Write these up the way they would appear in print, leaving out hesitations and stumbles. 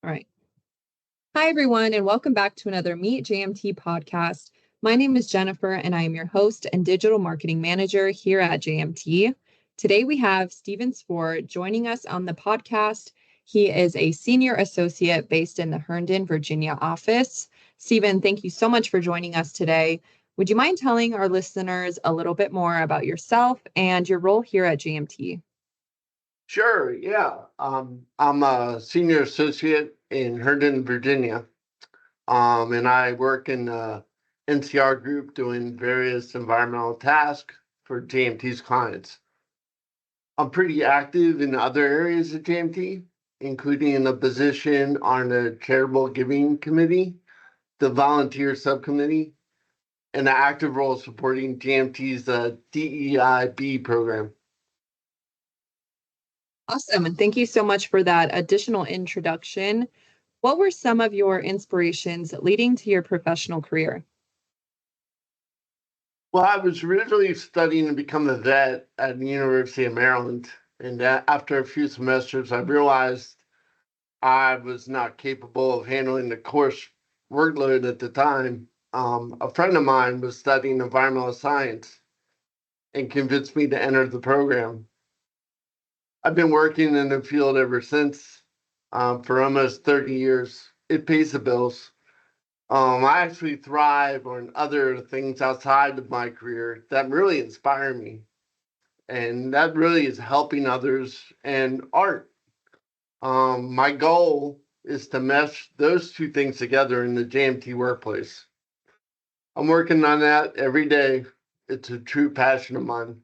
All right. Hi, everyone, and welcome back to another Meet JMT podcast. My name is Jennifer, and I am your host and digital marketing manager here at JMT. Today, we have Steven Swarr joining us on the podcast. He is a senior associate based in the Herndon, Virginia office. Steven, thank you so much for joining us today. Would you mind telling our listeners a little bit more about yourself and your role here at JMT? Sure, yeah. I'm a senior associate in Herndon, Virginia. And I work in the NCR group doing various environmental tasks for JMT's clients. I'm pretty active in other areas of JMT, including in a position on the Charitable Giving Committee, the Volunteer Subcommittee, and an active role supporting JMT's DEIB program. Awesome. And thank you so much for that additional introduction. What were some of your inspirations leading to your professional career? Well, I was originally studying to become a vet at the University of Maryland. And after a few semesters, I realized I was not capable of handling the course workload at the time. A friend of mine was studying environmental science and convinced me to enter the program. I've been working in the field ever since for almost 30 years. It pays the bills. I actually thrive on other things outside of my career that really inspire me. And that really is helping others and art. My goal is to mesh those two things together in the JMT workplace. I'm working on that every day. It's a true passion of mine.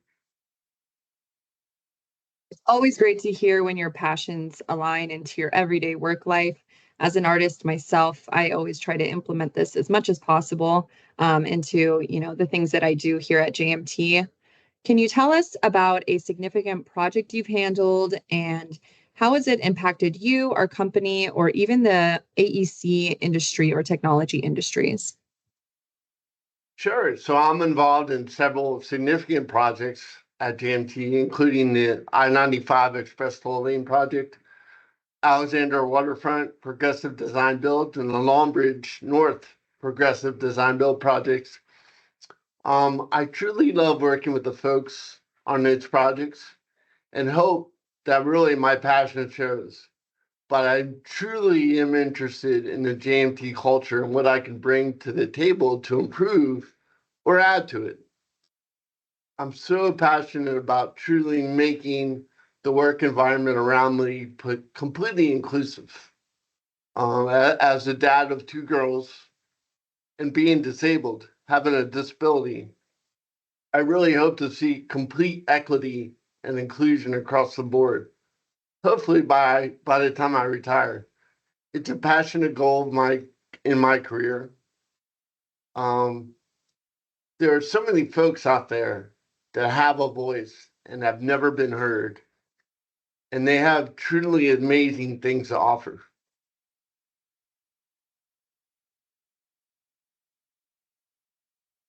It's always great to hear when your passions align into your everyday work life. As an artist myself, I always try to implement this as much as possible into, the things that I do here at JMT. Can you tell us about a significant project you've handled and how has it impacted you, our company, or even the AEC industry or technology industries? Sure. So I'm involved in several significant projects at JMT, including the I-95 Express Toll Lane project, Alexandria Waterfront Progressive Design Build, and the Long Bridge North Progressive Design Build projects. I truly love working with the folks on these projects and hope that really my passion shows. But I truly am interested in the JMT culture and what I can bring to the table to improve or add to it. I'm so passionate about truly making the work environment around me put completely inclusive. As a dad of two girls and being disabled, having a disability, I really hope to see complete equity and inclusion across the board. Hopefully by the time I retire. It's a passionate goal of my career. Um, there are so many folks out there that have a voice and have never been heard, and they have truly amazing things to offer.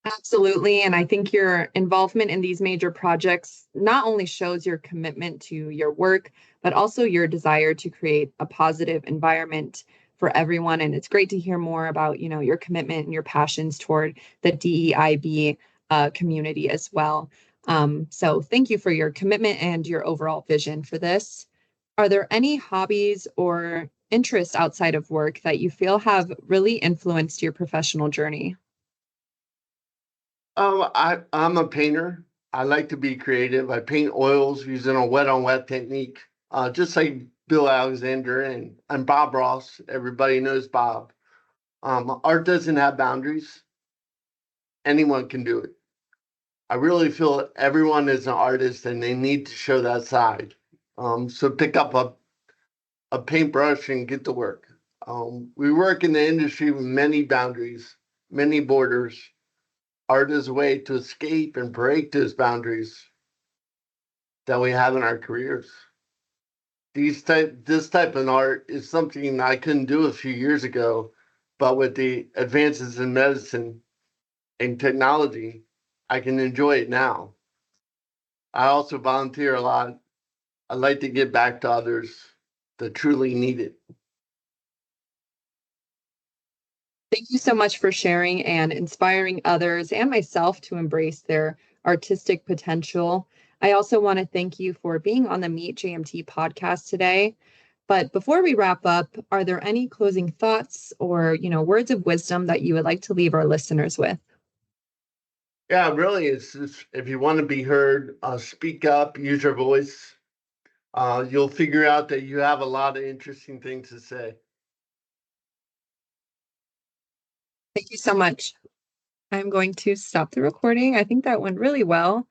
Absolutely. And I think your involvement in these major projects not only shows your commitment to your work, but also your desire to create a positive environment for everyone. And it's great to hear more about, your commitment and your passions toward the DEIB community as well. So thank you for your commitment and your overall vision for this. Are there any hobbies or interests outside of work that you feel have really influenced your professional journey? I'm a painter. I like to be creative. I paint oils using a wet on wet technique, just like Bill Alexander and Bob Ross. Everybody knows Bob. Art doesn't have boundaries. Anyone can do it. I really feel everyone is an artist and they need to show that side. So pick up a paintbrush and get to work. We work in the industry with many boundaries, many borders. Art is a way to escape and break those boundaries that we have in our careers. This type of art is something I couldn't do a few years ago, but with the advances in medicine and technology, I can enjoy it now. I also volunteer a lot. I like to give back to others that truly need it. Thank you so much for sharing and inspiring others and myself to embrace their artistic potential. I also want to thank you for being on the Meet JMT podcast today. But before we wrap up, are there any closing thoughts or, words of wisdom that you would like to leave our listeners with? Yeah, really, if you want to be heard, speak up, use your voice. You'll figure out that you have a lot of interesting things to say. Thank you so much. I'm going to stop the recording. I think that went really well.